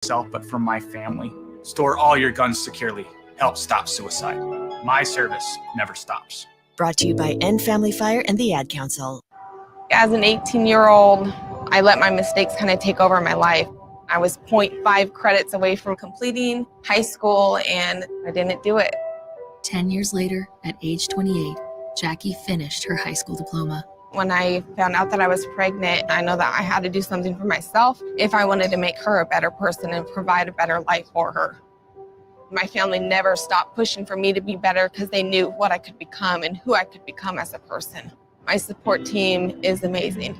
yourself, but for my family. Store all your guns securely. Help stop suicide. My service never stops. Brought to you by End Family Fire and the Ad Council. As an 18-year-old, I let my mistakes kind of take over my life. I was 0.5 credits away from completing high school, and I didn't do it. 10 years later, at age 28, Jackie finished her high school diploma. When I found out that I was pregnant, I know that I had to do something for myself if I wanted to make her a better person and provide a better life for her. My family never stopped pushing for me to be better because they knew what I could become and who I could become as a person. My support team is amazing.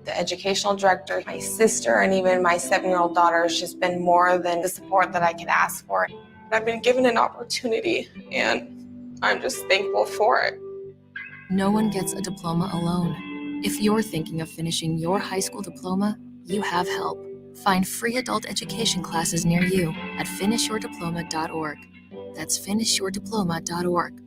The educational director, my sister, and even my 7-year-old daughter has just been more than the support that I could ask for. I've been given an opportunity, and I'm just thankful for it. No one gets a diploma alone. If you're thinking of finishing your high school diploma, you have help. Find free adult education classes near you at finishyourdiploma.org. That's finishyourdiploma.org.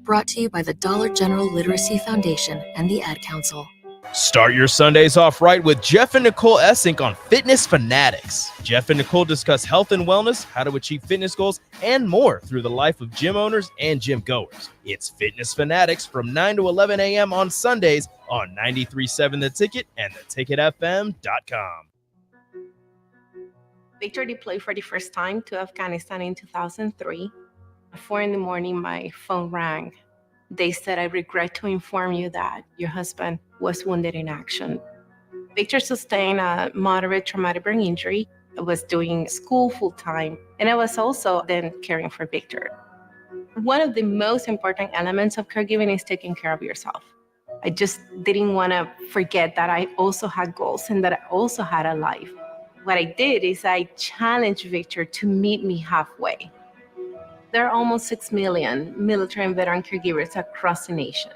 Brought to you by the Dollar General Literacy Foundation and the Ad Council. Start your Sundays off right with Jeff and Nicole Essink on Fitness Fanatics. Jeff and Nicole discuss health and wellness, how to achieve fitness goals, and more through the life of gym owners and gym goers. It's Fitness Fanatics from 9 to 11 a.m. on Sundays on 93.7 The Ticket and theticketfm.com. Victor deployed for the first time to Afghanistan in 2003. At 4 a.m, my phone rang. They said, "I regret to inform you that your husband was wounded in action." Victor sustained a moderate traumatic brain injury. I was doing school full-time, and I was also then caring for Victor. One of the most important elements of caregiving is taking care of yourself. I just didn't want to forget that I also had goals and that I also had a life. What I did is I challenged Victor to meet me halfway. There are almost 6 million military and veteran caregivers across the nation.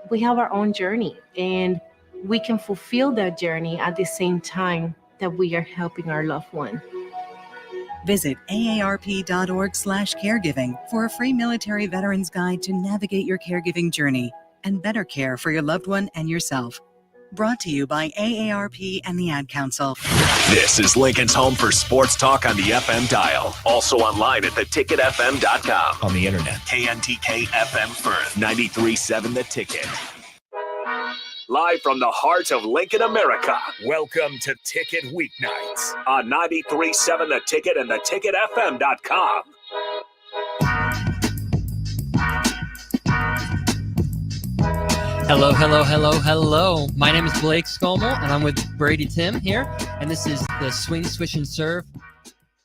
We have our own journey, and we can fulfill that journey at the same time that we are helping our loved one. Visit aarp.org/caregiving for a free military veterans guide to navigate your caregiving journey and better care for your loved one and yourself. Brought to you by AARP and the Ad Council. This is Lincoln's home for sports talk on the FM dial. Also online at theticketfm.com. On the internet. KNTK FM Firth, 93.7 The Ticket. Live from the heart of Lincoln, America. Welcome to Ticket Weeknights on 93.7 The Ticket and theticketfm.com. Hello, hello, hello, hello. My name is Blake Scommel, and I'm with Brady Tim here, and this is the Swing, Swish, and Serve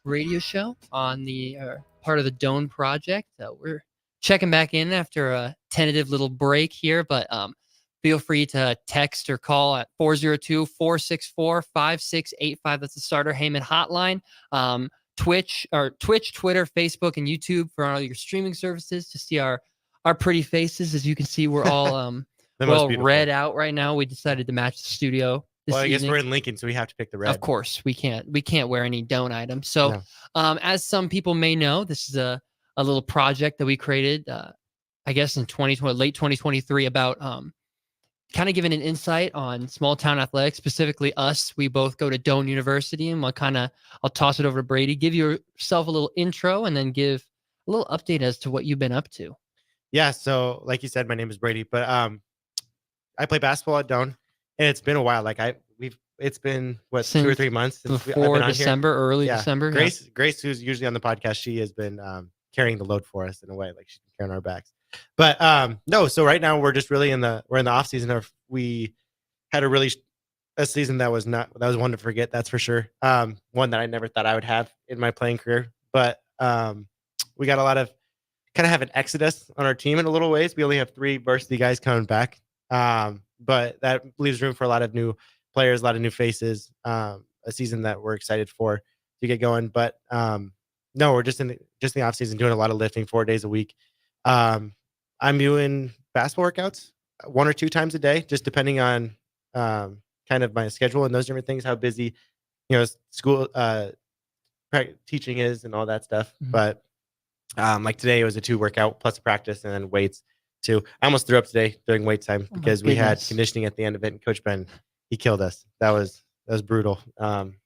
radio show on the part of the Doane project. We're checking back in after a tentative little break here, but feel free to text or call at 402-464-5685. That's the Starter Heyman hotline. Twitch, Twitter, Facebook, and YouTube for all your streaming services to see our pretty faces. As you can see, we're all well red out right now. We decided to match the studio this I guess evening. we're in Lincoln, so we have to pick the red. Of course, we can't wear any Doane items. So, no. As some people may know, this is a little project that we created, I guess in 2020, late 2023, about kind of giving an insight on small town athletics, specifically us. We both go to Doane University, and I'll toss it over to Brady. Give yourself a little intro, and then give a little update as to what you've been up to. Yeah, so like you said, my name is Brady, but I play basketball at Doane, and it's been a while. It's been since 2 or 3 months since before I've been December, on here. early December. Grace, who's usually on the podcast, she has been carrying the load for us in a way, like she's been carrying our backs. But no, so right now we're just really we're in the off season. We had a season that was one to forget, that's for sure. One that I never thought I would have in my playing career, but we got a lot of kind of have an exodus on our team in a little ways. We only have 3 varsity guys coming back. But that leaves room for a lot of new players, a lot of new faces, a season that we're excited for to get going. But no, we're just in the off season doing a lot of lifting 4 days a week. I'm doing basketball workouts 1 or 2 times a day, just depending on kind of my schedule and those different things, how busy, school teaching is and all that stuff. Mm-hmm. But like today it was a 2 workout plus practice and then weights too. I almost threw up today during weight time because we had conditioning at the end of it, and Coach Ben, he killed us. That was was brutal.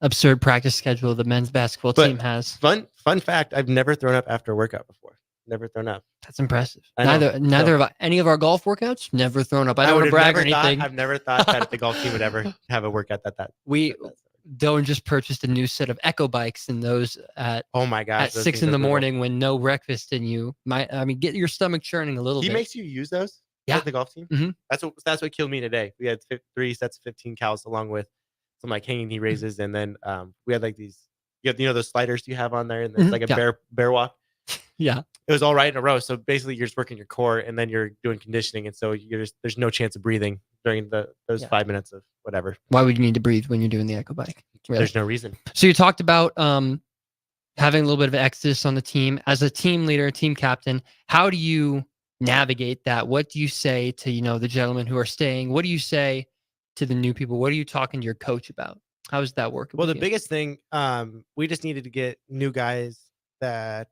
Absurd practice schedule the men's basketball But team has. Fun fact: I've never thrown up after a workout before. Never thrown up. That's impressive. I know. Neither of any of our golf workouts, never thrown up. I don't would want to have brag or never thought. anything. I've never thought that the golf team would ever have a workout that. Doane just purchased a new set of Echo bikes, and those at Oh my gosh! at those 6 things in are the brutal. morning when no breakfast in you might, I mean, get your stomach churning a little He bit. makes you use those. Yeah. At the golf team. Mhm. That's what killed me today. We had 3 sets of 15 cals along with some like hanging knee raises, and then we had like these. You know those sliders you have on there, and it's like a Yeah. bear walk. Yeah. It was all right in a row. So basically, you're just working your core, and then you're doing conditioning, and so there's no chance of breathing during those 5 minutes of whatever. Why would you need to breathe when you're doing the Echo bike? Really? There's no reason. So you talked about having a little bit of exodus on the team. As a team leader, team captain, how do you navigate that? What do you say to, the gentlemen who are staying? What do you say to the new people? What are you talking to your coach about? How does that work? Well, the biggest thing, we just needed to get new guys that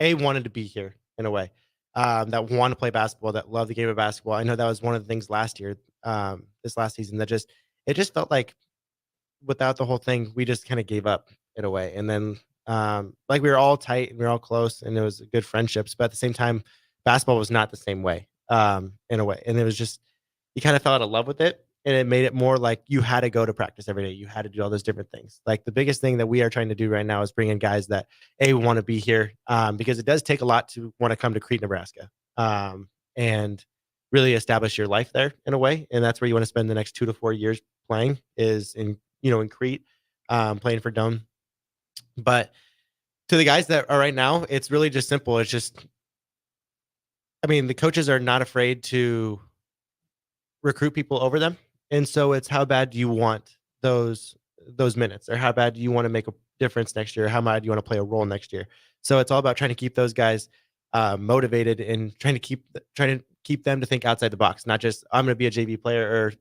wanted to be here in a way, that want to play basketball, that love the game of basketball. I know that was one of the things last year, this last season, that it just felt like without the whole thing, we just kind of gave up in a way. And then, like we were all tight and we were all close and it was good friendships, but at the same time, basketball was not the same way, in a way. And it was just, you kind of fell out of love with it. And it made it more like you had to go to practice every day. You had to do all those different things. Like the biggest thing that we are trying to do right now is bring in guys that want to be here, because it does take a lot to want to come to Crete, Nebraska, and really establish your life there in a way. And that's where you want to spend the next 2 to 4 years playing, is in Crete, playing for Doane. But to the guys that are right now, it's really just simple. It's just, I mean, the coaches are not afraid to recruit people over them. And so it's how bad do you want those minutes, or how bad do you want to make a difference next year? How bad do you want to play a role next year? So it's all about trying to keep those guys motivated and trying to keep them to think outside the box, not just I'm going to be a JV player, or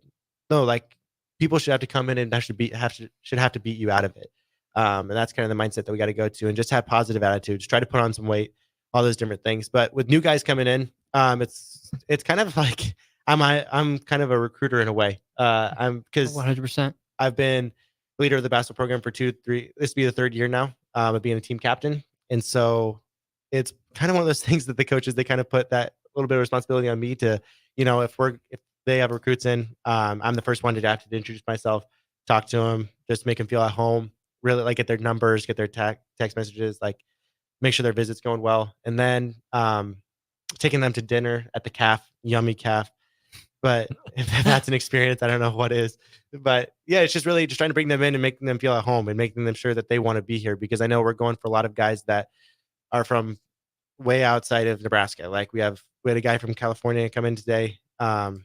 no, like people should have to come in and should have to beat you out of it. And that's kind of the mindset that we got to go to, and just have positive attitudes, try to put on some weight, all those different things. But with new guys coming in, it's kind of like I'm kind of a recruiter in a way. Because 100%. I've been leader of the basketball program for 2-3. This will be the 3rd year now of being a team captain, and so it's kind of one of those things that the coaches, they kind of put that little bit of responsibility on me to, if they have recruits in, I'm the first one to have to introduce myself, talk to them, just make them feel at home, really like get their numbers, get their text messages, like make sure their visit's going well, and then taking them to dinner at the calf, yummy calf. But if that's an experience, I don't know what is. But yeah, it's just really just trying to bring them in and making them feel at home and making them sure that they want to be here, because I know we're going for a lot of guys that are from way outside of Nebraska. Like we had a guy from California come in today. And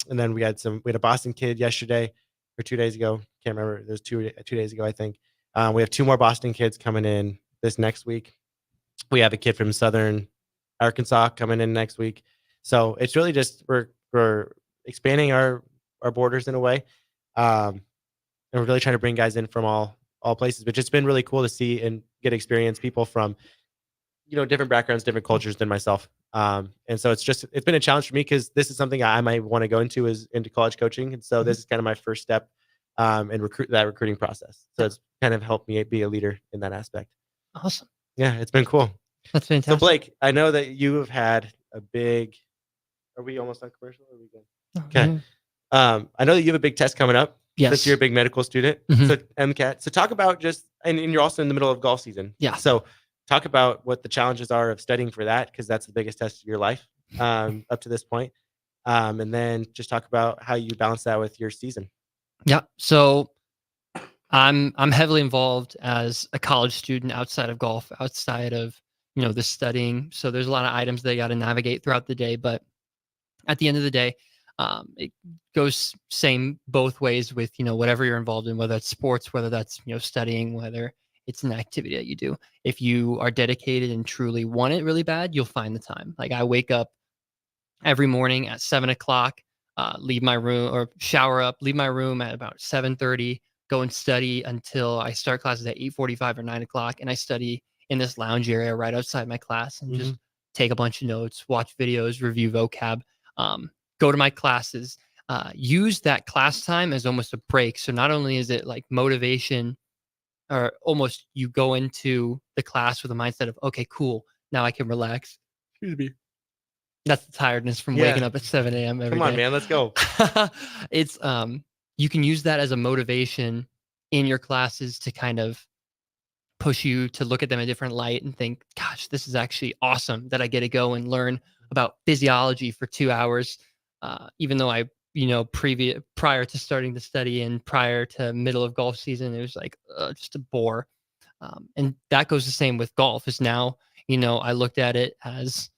then we had a Boston kid yesterday or 2 days ago. Can't remember. It was 2 days ago, I think. We have 2 more Boston kids coming in this next week. We have a kid from Southern Arkansas coming in next week. So it's really just we're expanding our borders in a way, and we're really trying to bring guys in from all places. But it's been really cool to see and get experience people from different backgrounds, different cultures than myself. And so it's been a challenge for me, because this is something I might want to go into college coaching, and so this is kind of my first step in recruiting process. So it's kind of helped me be a leader in that aspect. Awesome. Yeah, it's been cool. That's fantastic. So Blake, I know that you have had a big. Are we almost on commercial? Or are we good? Okay. I know that you have a big test coming up. Yes. Since you're a big medical student. Mhm. So MCAT. So talk about and you're also in the middle of golf season. Yeah. So talk about what the challenges are of studying for that, because that's the biggest test of your life up to this point. And then just talk about how you balance that with your season. Yeah. So I'm heavily involved as a college student outside of golf, outside of, the studying. So there's a lot of items they got to navigate throughout the day, but at the end of the day, it goes same both ways with, whatever you're involved in, whether it's sports, whether that's, studying, whether it's an activity that you do. If you are dedicated and truly want it really bad, you'll find the time. Like I wake up every morning at 7:00, leave my room or shower up, leave my room at about 7:30, go and study until I start classes at 8:45 or 9:00. And I study in this lounge area right outside my class and just take a bunch of notes, watch videos, review vocab, go to my classes. use that class time as almost a break. So not only is it like motivation, or almost you go into the class with a mindset of, okay, cool, now I can relax. Excuse me. That's the tiredness from waking up at 7 a.m. every Come on, day. man, let's go. It's you can use that as a motivation in your classes to kind of push you to look at them in a different light and think, gosh, this is actually awesome that I get to go and learn about physiology for 2 hours. Even though I, prior to starting to study and prior to middle of golf season, it was like just a bore. And that goes the same with golf. Is now, I looked at it as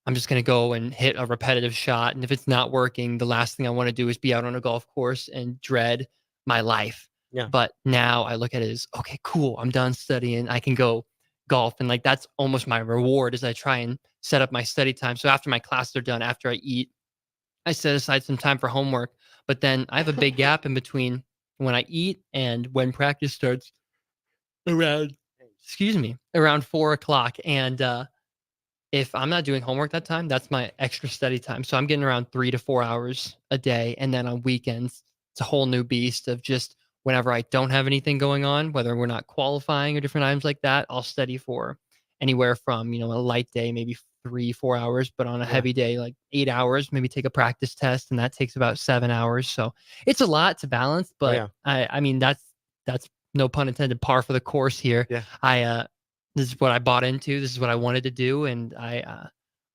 I'm just going to go and hit a repetitive shot. And if it's not working, the last thing I want to do is be out on a golf course and dread my life. Yeah. But now I look at it as, okay, cool. I'm done studying. I can go golf. And like, that's almost my reward as I try and set up my study time. So after my classes are done, after I eat, I set aside some time for homework. But then I have a big gap in between when I eat and when practice starts around 4 o'clock. And, if I'm not doing homework that time, that's my extra study time. So I'm getting around 3 to 4 hours a day. And then on weekends, it's a whole new beast of just whenever I don't have anything going on, whether we're not qualifying or different items like that, I'll study for anywhere from, a light day, maybe 3, 4 hours, but on a heavy day, like 8 hours, maybe take a practice test. And that takes about 7 hours. So it's a lot to balance, but I mean, that's no pun intended, par for the course here. Yeah. This is what I bought into. This is what I wanted to do, and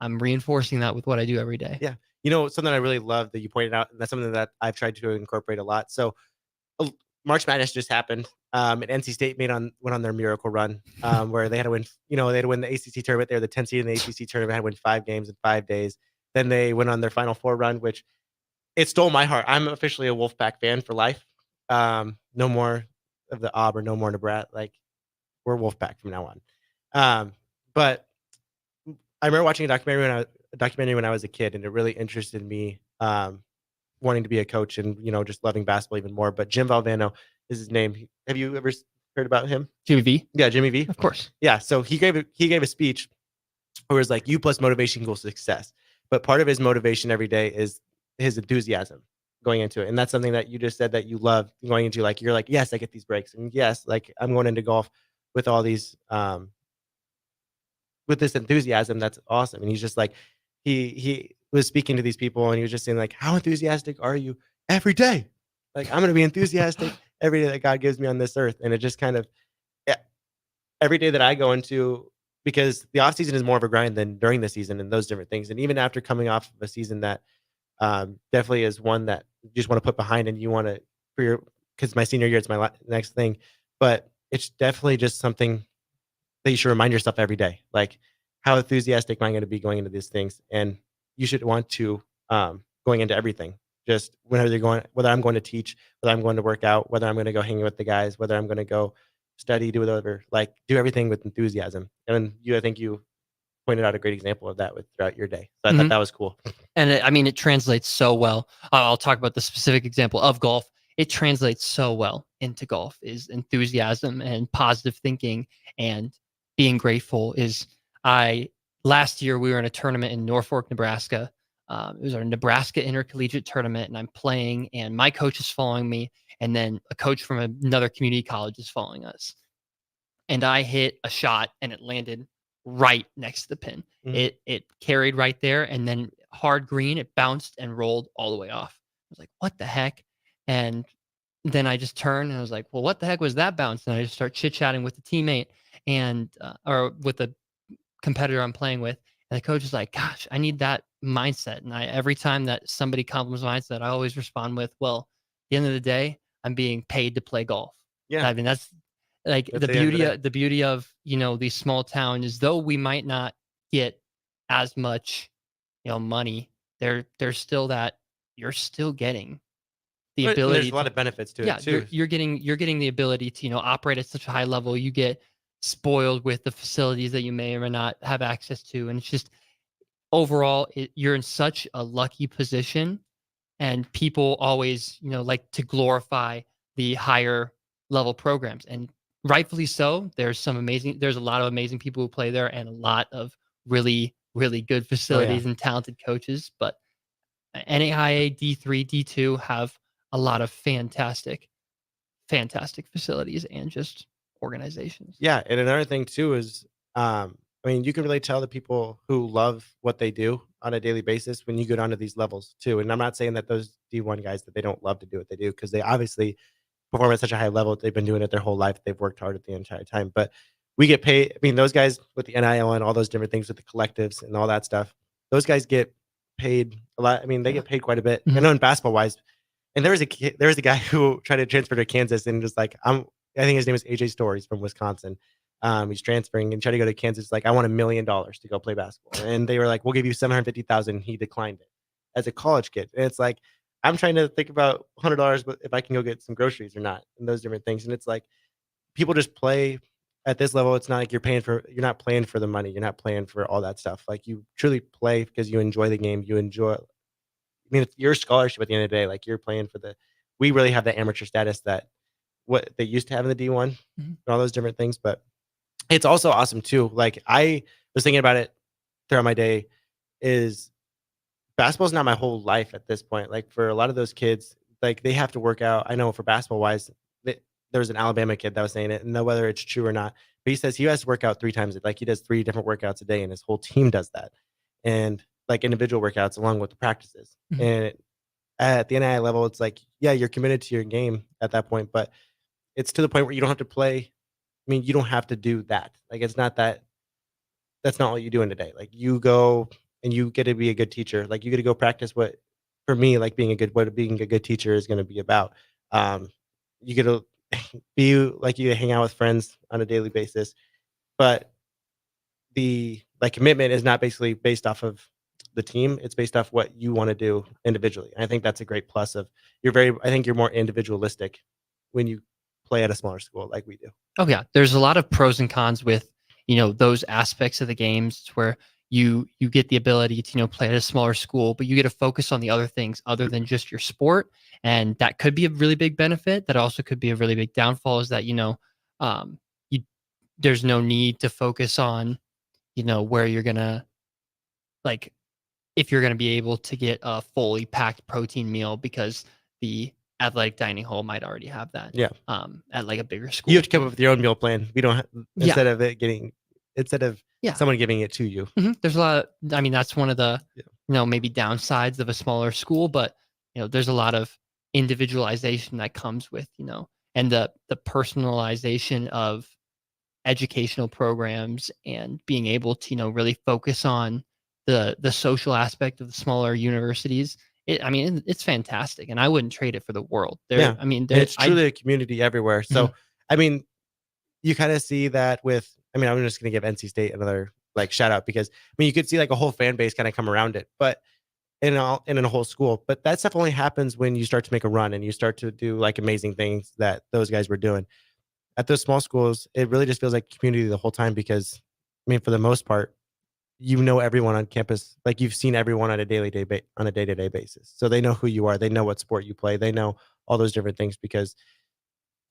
I'm reinforcing that with what I do every day. Yeah, something I really love that you pointed out, and that's something that I've tried to incorporate a lot. So, March Madness just happened, and NC State went on their miracle run, where they had to win. They had to win the ACC tournament. They were the 10th seed in the ACC tournament. Had to win 5 games in 5 days. Then they went on their Final Four run, which it stole my heart. I'm officially a Wolfpack fan for life. No more of the Auburn, no more Nebraska. Like, we're Wolfpack from now on. But I remember watching a documentary when I was a kid, and it really interested me, wanting to be a coach and just loving basketball even more. But Jim Valvano is his name. Have you ever heard about him? Jimmy V. Yeah, Jimmy V. Of course. Yeah. So he gave a speech where it's like, you plus motivation equals success. But part of his motivation every day is his enthusiasm going into it. And that's something that you just said that you love going into. Like, you're like, yes, I get these breaks. And yes, like, I'm going into golf with all these, with this enthusiasm. That's awesome. And he's just like, he was speaking to these people, and he was just saying, like, how enthusiastic are you every day? Like, I'm going to be enthusiastic every day that God gives me on this earth. And it just kind of, every day that I go into, because the off season is more of a grind than during the season and those different things. And even after coming off of a season that definitely is one that you just want to put behind, and you want to, because my senior year, it's my next thing, but it's definitely just something that you should remind yourself every day. Like, how enthusiastic am I going to be going into these things? And you should want to, going into everything, just whether I'm going to teach, whether I'm going to work out, whether I'm going to go hang with the guys, whether I'm going to go study, do whatever, like, do everything with enthusiasm. And I think you pointed out a great example of that throughout your day. So I thought that was cool. And it translates so well. I'll talk about the specific example of golf. It translates so well into golf, is enthusiasm and positive thinking and being grateful. Last year we were in a tournament in Norfolk, Nebraska. It was our Nebraska Intercollegiate Tournament, and I'm playing, and my coach is following me, and then a coach from another community college is following us. And I hit a shot, and it landed right next to the pin. Mm-hmm. It carried right there, and then hard green, it bounced and rolled all the way off. I was like, what the heck? And then I just turned, and I was like, well, what the heck was that bounce? And I just start chit-chatting with the teammate or with the competitor I'm playing with. And the coach is like, gosh, I need that mindset. And every time that somebody compliments my mindset, I always respond with, well, at the end of the day, I'm being paid to play golf. Yeah. I mean, that's like the beauty of, these small towns is, though we might not get as much, money, there's still that you're still getting the ability. There's a lot of benefits to it too. You're getting the ability to, operate at such a high level. You get spoiled with the facilities that you may or may not have access to. And it's just overall, you're in such a lucky position, and people always, like to glorify the higher level programs, and rightfully so. There's a lot of amazing people who play there, and a lot of really, really good facilities and talented coaches. But NAIA D3, D2 have a lot of fantastic facilities and just organizations. Yeah, and another thing too is, I mean, you can really tell the people who love what they do on a daily basis when you go down to these levels too. And I'm not saying that those D1 guys that they don't love to do what they do, because they obviously perform at such a high level. They've been doing it their whole life. They've worked hard at the entire time. But we get paid. I mean, those guys with the NIL and all those different things with the collectives and all that stuff, those guys get paid a lot. I mean, they get paid quite a bit. I know in basketball wise. And there was a guy who tried to transfer to Kansas and was like, I think his name is AJ Stories from Wisconsin. He's transferring and tried to go to Kansas. Like, I want $1 million to go play basketball. And they were like, we'll give you $750,000. He declined it as a college kid. And it's like, I'm trying to think about $100, but if I can go get some groceries or not, and those different things. And it's like, people just play at this level. It's not like you're not playing for the money. You're not playing for all that stuff. Like, you truly play because you enjoy the game. You enjoy, I mean, it's your scholarship at the end of the day. Like, you're playing for we really have the amateur status that what they used to have in the D1 and all those different things. But it's also awesome too. Like, I was thinking about it throughout my day, is basketball is not my whole life at this point. Like, for a lot of those kids, like, they have to work out. I know for basketball wise, there was an Alabama kid that was saying it, and know whether it's true or not, but he says he has to work out 3 times. Like, he does 3 different workouts a day, and his whole team does that. And like individual workouts along with the practices. And at the NII level, it's like, yeah, you're committed to your game at that point, but it's to the point where you don't have to play. I mean, you don't have to do that. Like, it's not that's not what you do in a day. Like, you go and you get to be a good teacher. Like, you get to go practice what being a good teacher is going to be about. You get to be like, you hang out with friends on a daily basis, but the commitment is not basically based off of the team. It's based off what you want to do individually. And I think that's a great plus of I think you're more individualistic when you play at a smaller school like we do. Oh yeah. There's a lot of pros and cons with, those aspects of the games where you get the ability to, play at a smaller school, but you get to focus on the other things other than just your sport. And that could be a really big benefit. That also could be a really big downfall, is that, there's no need to focus on, where you're going to, like, if you're going to be able to get a fully packed protein meal, because the athletic dining hall might already have that. Yeah. At like a bigger school. You have to come up with your own meal plan. We don't instead of someone giving it to you. There's a lot of, I mean, that's one of the, maybe downsides of a smaller school, but there's a lot of individualization that comes with, and the personalization of educational programs, and being able to, really focus on the social aspect of the smaller universities. It's fantastic, and I wouldn't trade it for the world. It's truly a community everywhere. So, I mean, you kind of see that with, I'm just going to give NC State another shout out, because you could see a whole fan base kind of come around it, but in a whole school. But that stuff only happens when you start to make a run and you start to do amazing things that those guys were doing. At those small schools, it really just feels like community the whole time, because for the most part, everyone on campus. Like, you've seen everyone on a day-to-day basis. So they know who you are. They know what sport you play. They know all those different things, because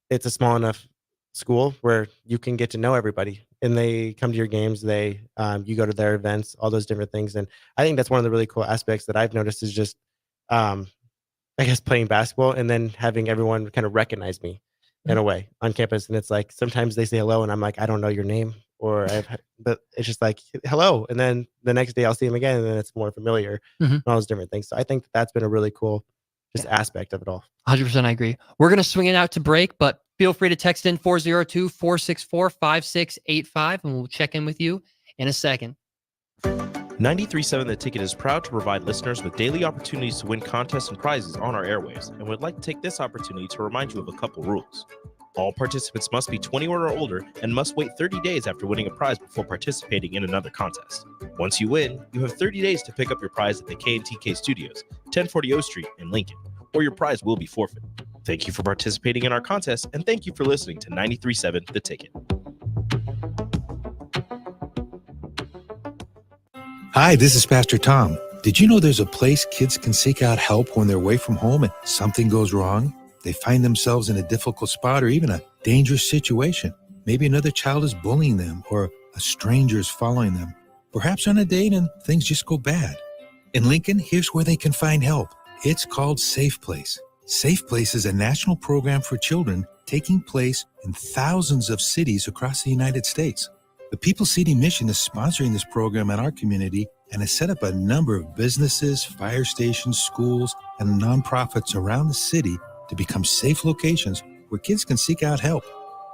it's a small enough school where you can get to know everybody, and they come to your games. You go to their events, all those different things. And I think that's one of the really cool aspects that I've noticed, is just, I guess, playing basketball and then having everyone kind of recognize me in a way on campus. And it's like, sometimes they say hello and I'm like, I don't know your name. But it's just like, hello. And then the next day I'll see him again, and then it's more familiar and all those different things. So I think that's been a really cool aspect of it all. 100%. I agree. We're going to swing it out to break, but feel free to text in 402-464-5685, and we'll check in with you in a second. 93.7 The Ticket is proud to provide listeners with daily opportunities to win contests and prizes on our airwaves, and would like to take this opportunity to remind you of a couple rules. All participants must be 21 or older and must wait 30 days after winning a prize before participating in another contest. Once you win, you have 30 days to pick up your prize at the K&TK Studios, 1040 O Street in Lincoln, or your prize will be forfeited. Thank you for participating in our contest, and thank you for listening to 93.7 The Ticket. Hi, this is Pastor Tom. Did you know there's a place kids can seek out help when they're away from home and something goes wrong? They find themselves in a difficult spot or even a dangerous situation. Maybe another child is bullying them, or a stranger is following them. Perhaps on a date and things just go bad. In Lincoln, here's where they can find help. It's called Safe Place. Safe Place is a national program for children taking place in thousands of cities across the United States. The People City Mission is sponsoring this program in our community and has set up a number of businesses, fire stations, schools, and nonprofits around the city to become safe locations where kids can seek out help.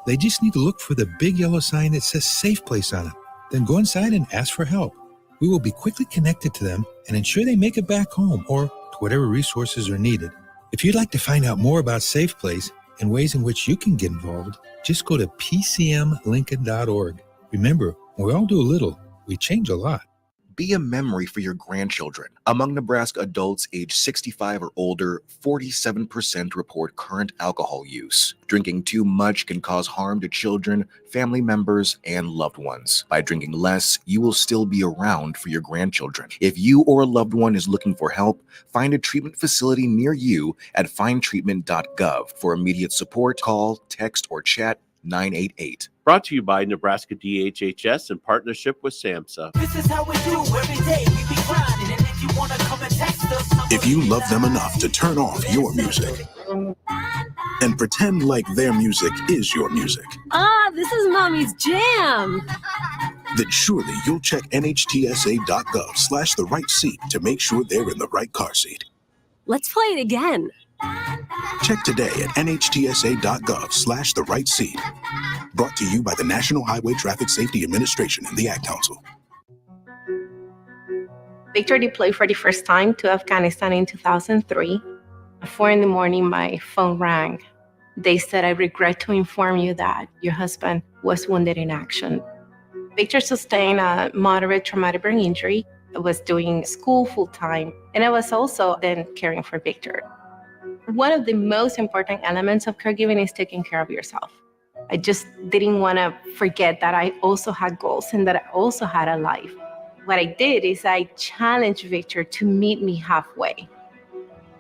They just need to look for the big yellow sign that says Safe Place on it. Then go inside and ask for help. We will be quickly connected to them and ensure they make it back home or to whatever resources are needed. If you'd like to find out more about Safe Place and ways in which you can get involved, just go to pcmlincoln.org. Remember, when we all do a little, we change a lot. Be a memory for your grandchildren. Among Nebraska adults age 65 or older, 47% report current alcohol use. Drinking too much can cause harm to children, family members, and loved ones. By drinking less, you will still be around for your grandchildren. If you or a loved one is looking for help, find a treatment facility near you at findtreatment.gov. For immediate support, call, text, or chat 988. Brought to you by Nebraska DHHS in partnership with SAMHSA. This is how we do every day. We be grinding, and if you wanna come and text us, if you love them enough to turn off your music and pretend like their music is your music, this is Mommy's jam. Then surely you'll check nhtsa.gov/the right seat to make sure they're in the right car seat. Let's play it again. Check today at nhtsa.gov/the right seat. Brought to you by the National Highway Traffic Safety Administration and the Ad Council. Victor deployed for the first time to Afghanistan in 2003. At 4 a.m, my phone rang. They said, "I regret to inform you that your husband was wounded in action." Victor sustained a moderate traumatic brain injury. I was doing school full-time, and I was also then caring for Victor. One of the most important elements of caregiving is taking care of yourself. I just didn't want to forget that I also had goals and that I also had a life. What I did is I challenged Victor to meet me halfway.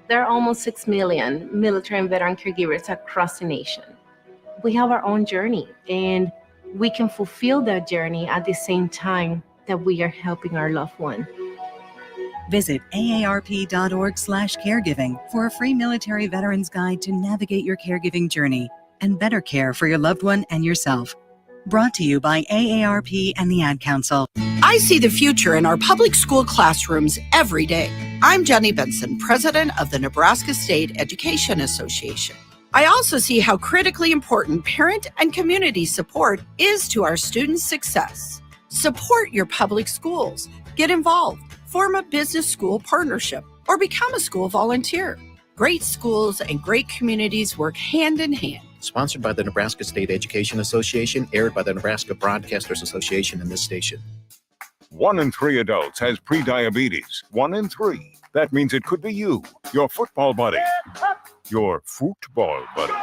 There are almost 6 million military and veteran caregivers across the nation. We have our own journey, and we can fulfill that journey at the same time that we are helping our loved one. Visit aarp.org/caregiving for a free military veterans guide to navigate your caregiving journey and better care for your loved one and yourself. Brought to you by AARP and the Ad Council. I see the future in our public school classrooms every day. I'm Jenny Benson, president of the Nebraska State Education Association. I also see how critically important parent and community support is to our students' success. Support your public schools. Get involved. Form a business school partnership or become a school volunteer. Great schools and great communities work hand in hand. Sponsored by the Nebraska State Education Association, aired by the Nebraska Broadcasters Association and this station. 1 in 3 adults has prediabetes. 1 in 3. That means it could be you, your football buddy, your football buddy,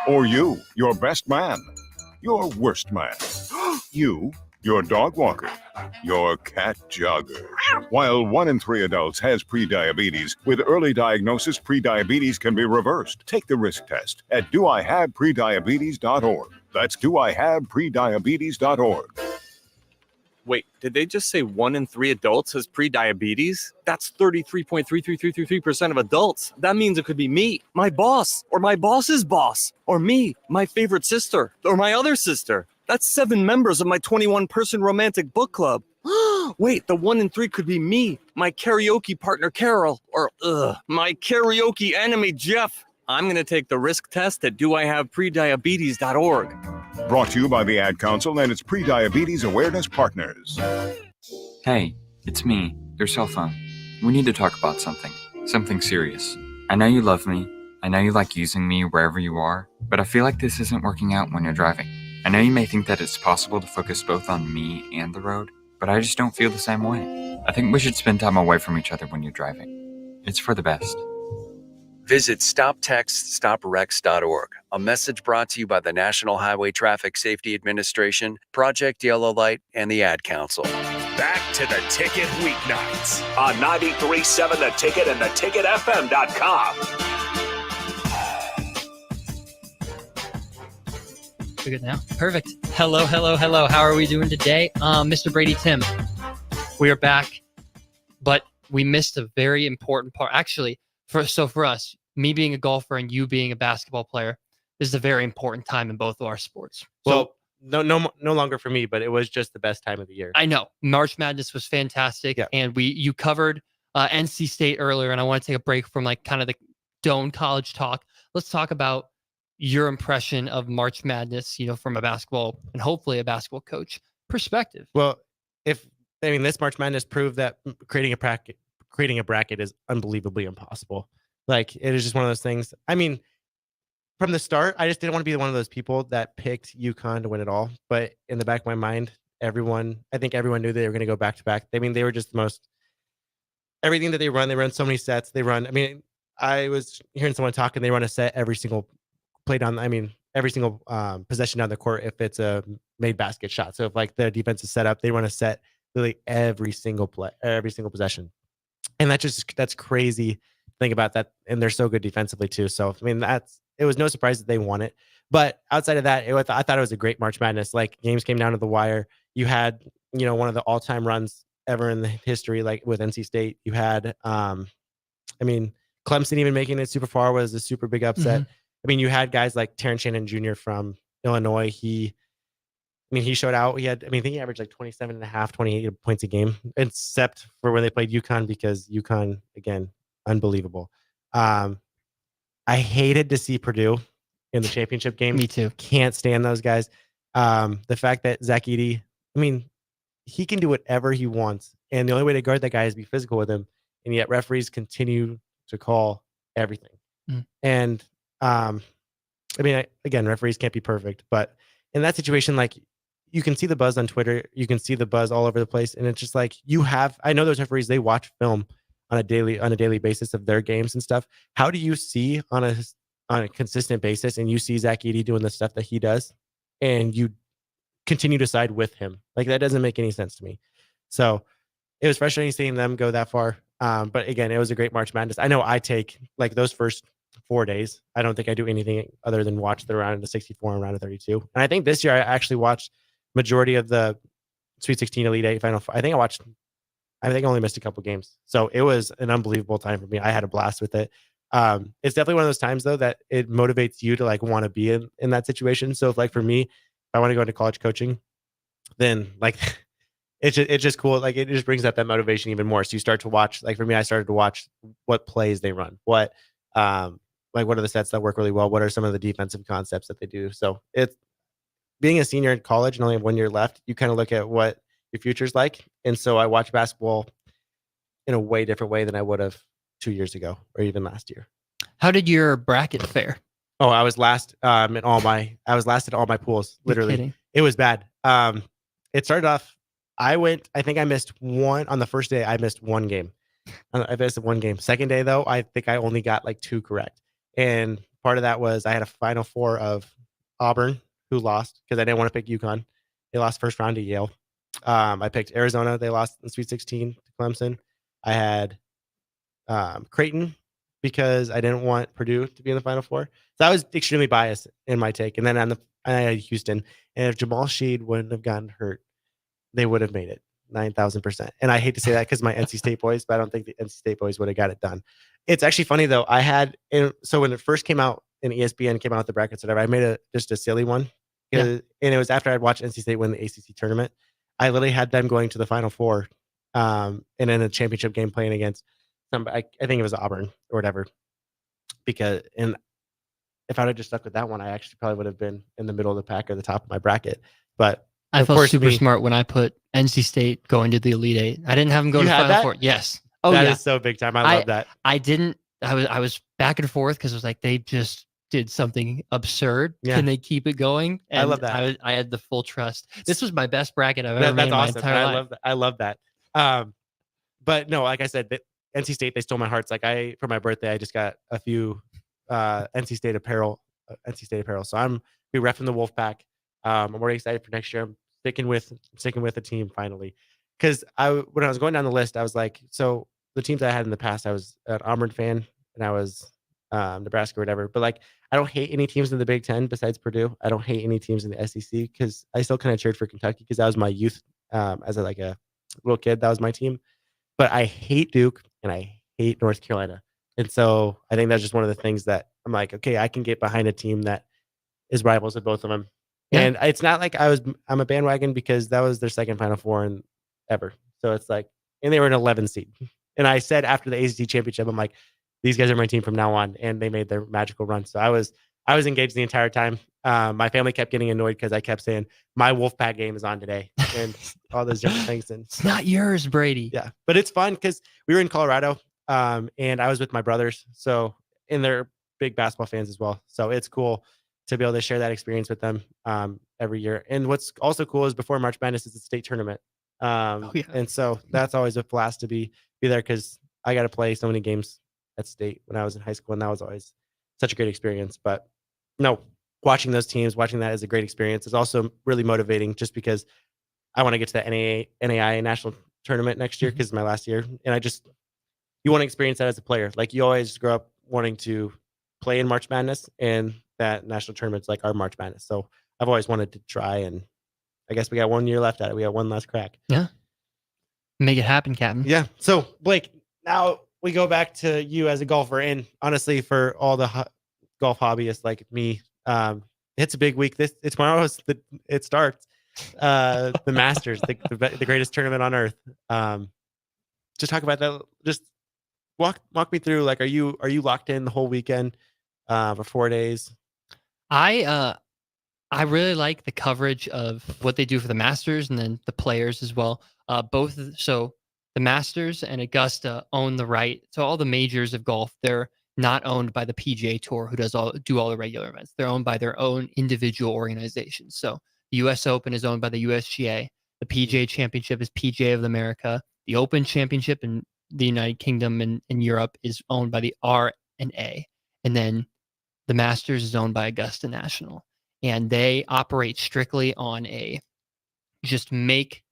or you, your best man, your worst man, you, your dog walker, your cat jogger. While 1 in 3 adults has prediabetes, with early diagnosis, prediabetes can be reversed. Take the risk test at doihaveprediabetes.org. That's doihaveprediabetes.org. Wait, did they just say 1 in 3 adults has prediabetes? That's 33.33333% of adults. That means it could be me, my boss, or my boss's boss, or me, my favorite sister, or my other sister. That's 7 members of my 21-person romantic book club. Wait, the 1 in 3 could be me, my karaoke partner Carol, or my karaoke enemy Jeff. I'm going to take the risk test at doihaveprediabetes.org. Brought to you by the Ad Council and its Prediabetes Awareness Partners. Hey, it's me, your cell phone. We need to talk about something serious. I know you love me. I know you like using me wherever you are, but I feel like this isn't working out when you're driving. I know you may think that it's possible to focus both on me and the road, but I just don't feel the same way. I think we should spend time away from each other when you're driving. It's for the best. Visit StopTextStopWrecks.org. A message brought to you by the National Highway Traffic Safety Administration, Project Yellow Light, and the Ad Council. Back to the Ticket weeknights on 93.7 The Ticket and theticketfm.com. We're good now. Perfect. Hello. How are we doing today? Mr. Brady Tim, we are back, but we missed a very important part. Actually, for us, me being a golfer and you being a basketball player, this is a very important time in both of our sports. Well, no longer for me, but it was just the best time of the year. I know March Madness was fantastic, and you covered NC State earlier, and I want to take a break from like kind of the Doane College talk. Let's talk about your impression of March Madness, from a basketball and hopefully a basketball coach perspective. Well, this March Madness proved that creating a bracket is unbelievably impossible. Like, it is just one of those things. I mean, from the start, I just didn't want to be one of those people that picked UConn to win it all. But in the back of my mind, I think everyone knew they were going to go back to back. I mean, they were just the most, everything that they run so many sets. I was hearing someone talking, they run a set every single possession down the court if it's a made basket shot. So if like the defense is set up, they run a set literally every single possession. And that's crazy. Think about that. And they're so good defensively too. So, it was no surprise that they won it. But outside of that, I thought it was a great March Madness. Like, games came down to the wire. You had, one of the all-time runs ever in the history, like with NC State. You had, Clemson even making it super far was a super big upset. Mm-hmm. You had guys like Terrence Shannon Jr. from Illinois. He showed out. I think he averaged like 27 and a half, 28 points a game, except for when they played UConn, because UConn, again, unbelievable. I hated to see Purdue in the championship game. Me too. Can't stand those guys. The fact that Zach Edey, he can do whatever he wants. And the only way to guard that guy is be physical with him. And yet referees continue to call everything. Mm. And, again, referees can't be perfect. But in that situation, like, you can see the buzz on Twitter. You can see the buzz all over the place. And it's just like, I know those referees, they watch film on a daily basis of their games and stuff. How do you see on a consistent basis, and you see Zach Edey doing the stuff that he does, and you continue to side with him? Like, that doesn't make any sense to me. So it was frustrating seeing them go that far. But again, it was a great March Madness. I know I take like those first 4 days. I don't think I do anything other than watch the round of 64 and round of 32. And I think this year I actually watched majority of the Sweet 16, Elite 8, Final Four. I think I only missed a couple games. So it was an unbelievable time for me. I had a blast with it. It's definitely one of those times though that it motivates you to like want to be in that situation. So if, like, for me, if I want to go into college coaching, then like it's just cool. Like, it just brings up that motivation even more. So you start to watch, like for me, I started to watch what plays they run, what are the sets that work really well? What are some of the defensive concepts that they do? So it's being a senior in college and only have 1 year left, you kind of look at what your future's like. And so I watch basketball in a way different way than I would have 2 years ago or even last year. How did your bracket fare? Oh, I was last at all my pools. Literally, it was bad. It started off. I think I missed one on the first day. I missed one game. I missed one game. Second day though, I think I only got like 2 correct. And part of that was I had a Final Four of Auburn, who lost because I didn't want to pick UConn. They lost first round to Yale. I picked Arizona. They lost in Sweet 16 to Clemson. I had Creighton because I didn't want Purdue to be in the Final Four. So I was extremely biased in my take. And then I had Houston. And if Jamal Sheed wouldn't have gotten hurt, they would have made it 9,000%. And I hate to say that because my NC State boys, but I don't think the NC State boys would have got it done. It's actually funny though. So when it first came out and ESPN came out with the brackets, whatever, I made just a silly one. And it was after I'd watched NC State win the ACC tournament. I literally had them going to the Final Four, and in a championship game playing against somebody. I think it was Auburn or whatever. And if I would have just stuck with that one, I actually probably would have been in the middle of the pack or the top of my bracket. But I felt super smart when I put NC State going to the Elite 8. I didn't have them go to Final Four. Yes. Oh, that is so big time. I love that. I didn't. I was back and forth because it was like they just did something absurd. Yeah. Can they keep it going? And I love that. I had the full trust. This was my best bracket I've ever made in my entire life. I love that. But no, like I said, NC State, they stole my hearts. Like for my birthday, I just got a few NC State apparel. So I'm repping the Wolfpack. I'm already excited for next year. I'm sticking with the team finally. Because when I was going down the list, I was like, so the teams I had in the past, I was an Auburn fan and I was Nebraska or whatever. But like, I don't hate any teams in the Big Ten besides Purdue. I don't hate any teams in the SEC because I still kind of cheered for Kentucky because that was my youth as a little kid. That was my team. but I hate Duke and I hate North Carolina. And so I think that's just one of the things that I'm like, okay, I can get behind a team that is rivals with both of them. Yeah. And it's not like I'm a bandwagon because that was their second Final Four in ever. So it's like, and they were an 11 seed. And I said after the ACC championship, I'm like, these guys are my team from now on. And they made their magical run. So I was engaged the entire time. My family kept getting annoyed because I kept saying my Wolfpack game is on today and all those different things. And It's not yours, Brady. yeah, but it's fun because we were in Colorado, and I was with my brothers. So, and they're big basketball fans as well. So it's cool to be able to share that experience with them every year. And what's also cool is before March Madness is a state tournament, and so that's always a blast to be there because I got to play so many games at state when I was in high school, and that was always such a great experience. But no, watching those teams, watching that is a great experience. It's also really motivating just because I want to get to the NAI national tournament next year because it's my last year. And you want to experience that as a player. Like you always grow up wanting to play in March Madness, and that national tournament's like our March Madness. So I've always wanted to try, and I guess we got 1 year left at it. We got one last crack. Yeah. Make it happen, Captain. Yeah. So Blake, now we go back to you as a golfer, and honestly, for all the golf hobbyists like me, it's a big week. Tomorrow it starts. The Masters, the greatest tournament on earth. Just talk about that. Just walk me through. Like, are you locked in the whole weekend for 4 days? I really like the coverage of what they do for the Masters and then the players as well. So the Masters and Augusta own the right. So all the majors of golf, they're not owned by the PGA Tour, who do all the regular events. They're owned by their own individual organizations. So the U.S. Open is owned by the USGA. The PGA Championship is PGA of America. The Open Championship in the United Kingdom and in Europe is owned by the R&A. And then the Masters is owned by Augusta National. And they operate strictly on just make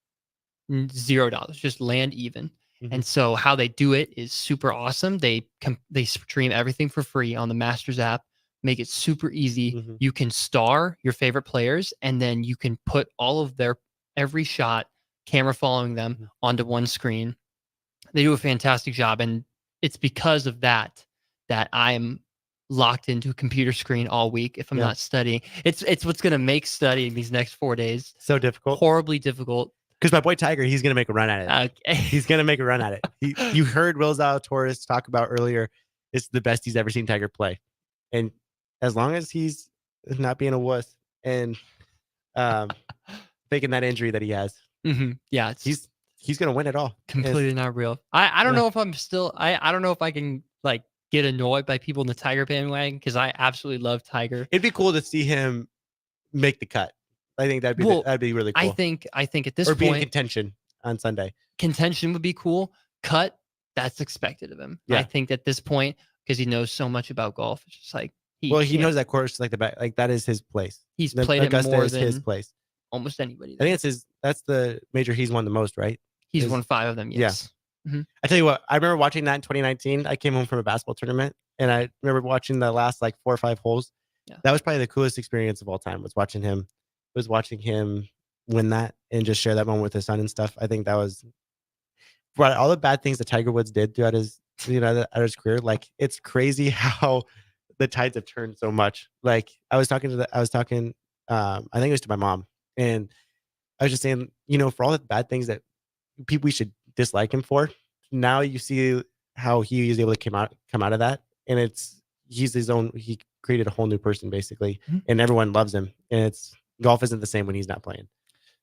$0, just land even. Mm-hmm. And so how they do it is super awesome. They stream everything for free on the Masters app, make it super easy. Mm-hmm. You can star your favorite players, and then you can put all of their every shot, camera following them onto one screen. They do a fantastic job, and it's because of that I'm locked into a computer screen all week if I'm not studying. It's what's going to make studying these next 4 days so difficult, horribly difficult. Because my boy Tiger, he's going to make a run at it. Okay. He's going to make a run at it. You heard Will Zalatoris talk about earlier. It's the best he's ever seen Tiger play, and as long as he's not being a wuss and faking that injury that he has, yeah, he's going to win it all. Completely not real. I don't know if I'm still. I don't know if I can like get annoyed by people in the Tiger bandwagon because I absolutely love Tiger. It'd be cool to see him make the cut. I think that'd be really cool. I think at this or point, be in contention on Sunday. Contention would be cool. Cut, that's expected of him. Yeah. I think at this point, because he knows so much about golf, it's just like he knows that course like the back. Like that is his place. He's played Augusta it more is than his place. Almost anybody. I think that's the major he's won the most, right? He's won 5 of them. Yes. Yeah. I tell you what, I remember watching that in 2019. I came home from a basketball tournament, and I remember watching the last like 4 or 5 holes. Yeah. That was probably the coolest experience of all time. Was watching him win that and just share that moment with his son and stuff. I think that was all the bad things that Tiger Woods did throughout his career. Like it's crazy how the tides have turned so much. Like I think it was to my mom, and I was just saying, for all the bad things that we should dislike him for, now you see how he was able to come out of that, and he created a whole new person basically, and everyone loves him. And golf isn't the same when he's not playing.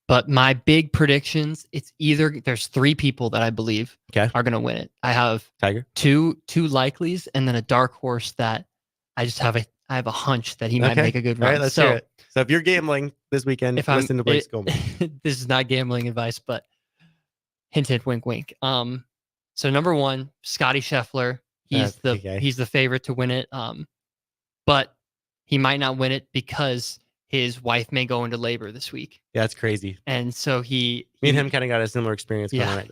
But my big predictions, it's either there's 3 people that I believe are going to win it. I have Tiger, two likelies, and then a dark horse that I just have a hunch that he might make a good run. All right, let's hear it. So if you're gambling this weekend, listen to Blake Skolman. This is not gambling advice, but hint, hint, wink, wink. So number 1, Scotty Scheffler. He's the favorite to win it. But he might not win it because his wife may go into labor this week. Yeah, that's crazy. And so me and him kind of got a similar experience going on right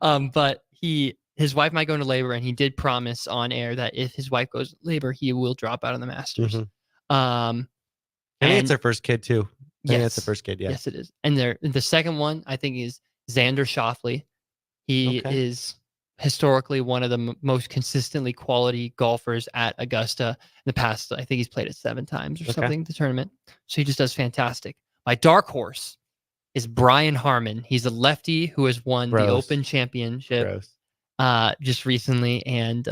now. But his wife might go into labor, and he did promise on air that if his wife goes into labor, he will drop out of the Masters. I think it's their first kid too. I think that's the first kid. Yeah. Yes, it is. And the second one I think is Xander Schauffele. He Okay. is historically one of the most consistently quality golfers at Augusta. In the past, I think he's played it 7 times or Okay. something, the tournament. So he just does fantastic. My dark horse is Brian Harmon. He's a lefty who has won the Gross. Open Championship Gross. just recently, and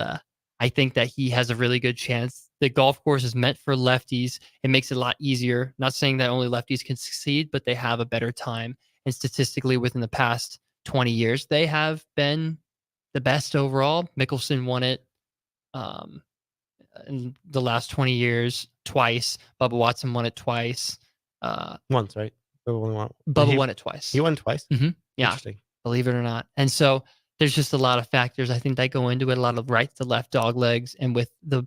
I think that he has a really good chance. The golf course is meant for lefties. It makes it a lot easier. Not saying that only lefties can succeed, but they have a better time. And statistically, within the past 20 years, they have been the best overall. Mickelson won it in the last 20 years twice. Bubba Watson won it twice. Once, right? Bubba won it twice. He won twice? Yeah, Interesting. believe it or not. And so there's just a lot of factors I think that go into it. A lot of right to left dog legs, and with the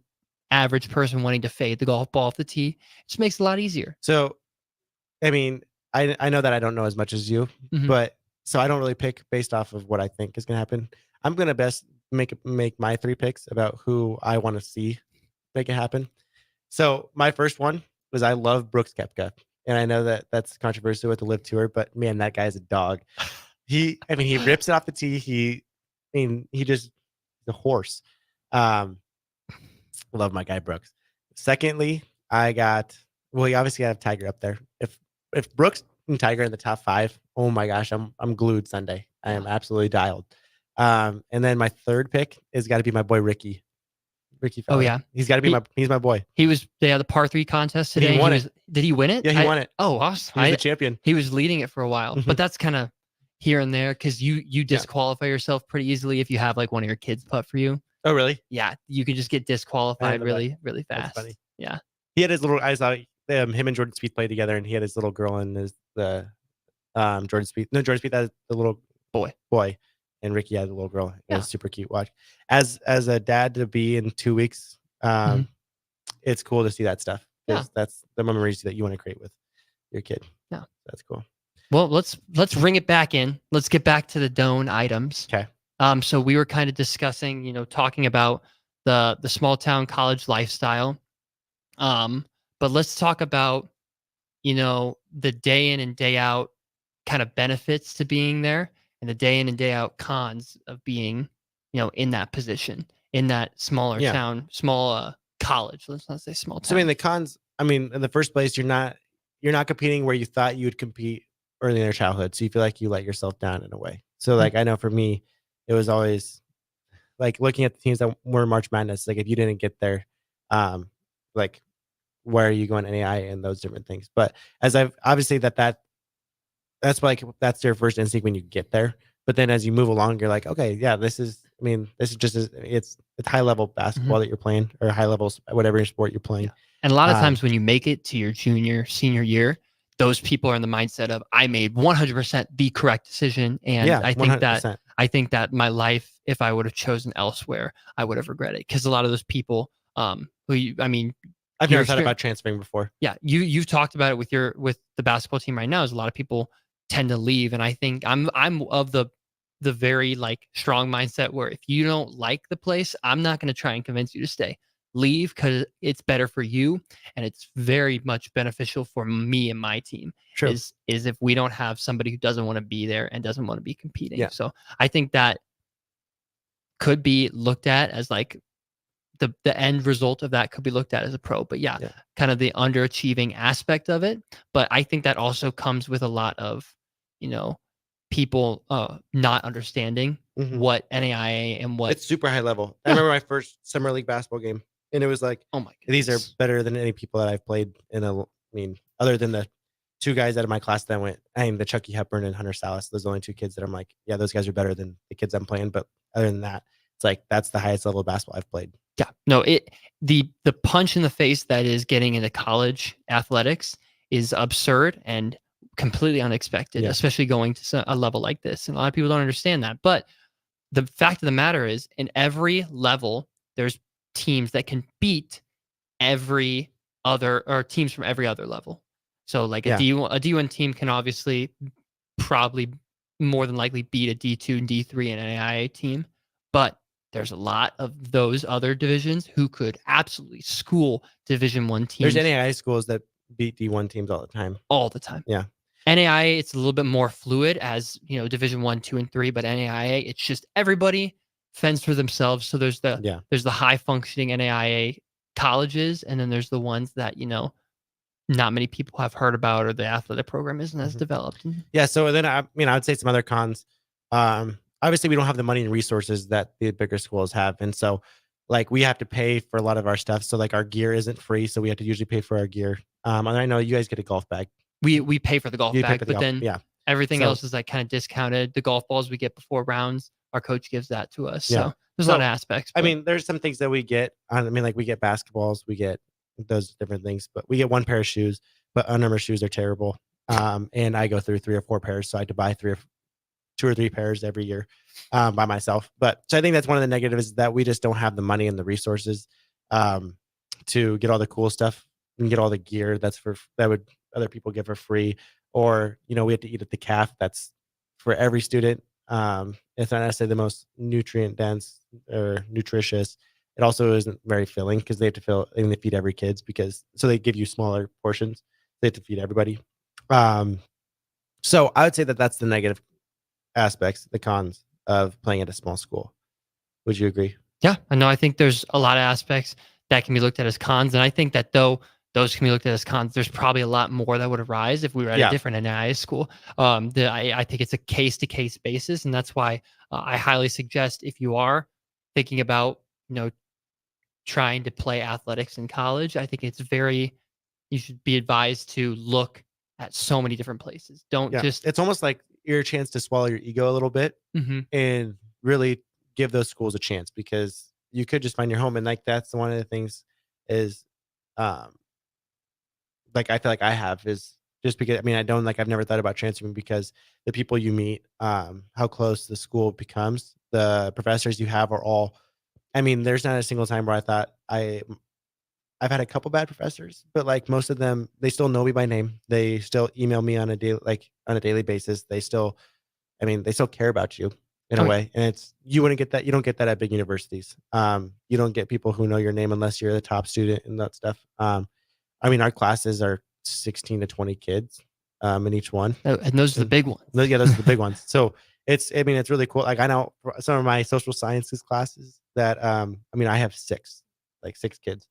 average person wanting to fade the golf ball off the tee, it just makes it a lot easier. So, I mean, I know that I don't know as much as you, Mhm. but so I don't really pick based off of what I think is going to happen. I'm going to best make my 3 picks about who I want to see make it happen. So my first one was I love Brooks Koepka, and I know that that's controversial with the Live Tour, but man, that guy's a dog. He rips it off the tee. He just the horse. Love my guy Brooks. Secondly, I got you obviously have Tiger up there. If Brooks and Tiger in the top 5, oh my gosh, I'm glued Sunday. I am absolutely dialed. And then my third pick is got to be my boy Ricky. Ricky Oh Fowler. yeah, He's got to be he's my boy. They had the par 3 contest And he today. won it. Did he win it? Yeah, he won it. Oh, awesome. He's the champion. He was leading it for a while, but that's kind of here and there because you disqualify yourself pretty easily if you have like one of your kids putt for you. Oh, really? Yeah, you can just get disqualified really fast. That's funny. Yeah. He had his little. I saw him and Jordan Spieth played together, and he had his little girl and the Jordan Spieth. No, Jordan Spieth had the little boy, and Ricky had the little girl. It was super cute. Watch as a dad to be in 2 weeks. It's cool to see that stuff. Yeah. That's the memories that you want to create with your kid. Yeah, that's cool. Well, let's ring it back in. Let's get back to the Doane items. Okay. So we were kind of discussing, talking about the small town college lifestyle. But let's talk about, the day in and day out kind of benefits to being there, and the day in and day out cons of being, in that position, in that smaller town, small college. Let's not say small town. So I mean, the cons. I mean, in the first place, you're not competing where you thought you would compete early in their childhood. So you feel like you let yourself down in a way. So like I know for me, it was always like looking at the teams that were March Madness. Like if you didn't get there, like where are you going NAI and those different things. But as I've obviously that's like that's your first instinct when you get there. But then as you move along, you're like, okay, yeah, this is just it's high level basketball that you're playing, or high levels whatever sport you're playing. And a lot of times when you make it to your junior, senior year, those people are in the mindset of I made 100% the correct decision, and Yeah, I think 100%. that my life, if I would have chosen elsewhere, I would have regretted, because a lot of those people, I've never thought about transferring before. Yeah, you've talked about it with the basketball team right now. Is a lot of people tend to leave, and I think I'm of the very like strong mindset where if you don't like the place, I'm not going to try and convince you to stay. Leave, because it's better for you, and it's very much beneficial for me and my team. True. Is if we don't have somebody who doesn't want to be there and doesn't want to be competing. Yeah. So I think that could be looked at as like the end result of that could be looked at as a pro. But yeah, kind of the underachieving aspect of it. But I think that also comes with a lot of, people not understanding what NAIA and what It's super high level. I remember my first summer league basketball game, and it was like, oh my goodness, these are better than any people that I've played in other than the 2 guys out of my class that went, the Chucky Hepburn and Hunter Salas. Those are the only 2 kids that I'm like, yeah, those guys are better than the kids I'm playing. But other than that, it's like, that's the highest level of basketball I've played. Yeah, no, the punch in the face that is getting into college athletics is absurd and completely unexpected, especially going to a level like this. And a lot of people don't understand that. But the fact of the matter is, in every level, there's teams that can beat every other, or teams from every other level. So like a D1 team can obviously probably more than likely beat a D2 and D3 and an NAIA team, but there's a lot of those other divisions who could absolutely school Division 1 teams. There's NAIA schools that beat D1 teams all the time. All the time. Yeah. NAIA, it's a little bit more fluid as, Division 1, 2, and 3, but NAIA, it's just everybody fends for themselves. So there's the high functioning NAIA colleges, and then there's the ones that, not many people have heard about, or the athletic program isn't as developed. Yeah. So then I would say some other cons. Obviously we don't have the money and resources that the bigger schools have. And so like we have to pay for a lot of our stuff. So like our gear isn't free. So we have to usually pay for our gear. And I know you guys get a golf bag. We pay for the golf bag, but then everything So- else is like kind of discounted. The golf balls we get before rounds, our coach gives that to us. Yeah. So there's a lot of aspects. I but- mean, there's some things that we get. Like we get basketballs, we get those different things, but we get one pair of shoes, but Under Armour shoes are terrible. And I go through 3 or 4 pairs. So I had to buy 2 or 3 pairs every year by myself. But so I think that's one of the negatives, is that we just don't have the money and the resources to get all the cool stuff and get all the gear that would other people get for free. Or, we have to eat at the CAF. That's for every student. It's not necessarily the most nutrient dense or nutritious. It also isn't very filling because they have to they feed every kids so they give you smaller portions. They have to feed everybody. So I would say that that's the negative aspects, the cons of playing at a small school. Would you agree? Yeah, I think there's a lot of aspects that can be looked at as cons. And I think that though those can be looked at as cons, there's probably a lot more that would arise if we were at a different NAIA school. I think it's a case-to-case basis. And that's why I highly suggest, if you are thinking about, trying to play athletics in college, I think you should be advised to look at so many different places. It's almost like your chance to swallow your ego a little bit and really give those schools a chance, because you could just find your home. And like, that's one of the things is, like, I feel like I have is just because, I've never thought about transferring, because the people you meet, how close the school becomes, the professors you have are all, there's not a single time where I thought I've had a couple bad professors, but like most of them, they still know me by name. They still email me on a daily basis. They still care about you in a way. And you wouldn't get that. You don't get that at big universities. You don't get people who know your name unless you're the top student and that stuff. Our classes are 16 to 20 kids in each one. And those are the big ones. Yeah, those are the big ones. So it's really cool. Like I know for some of my social sciences classes that, I have 6 kids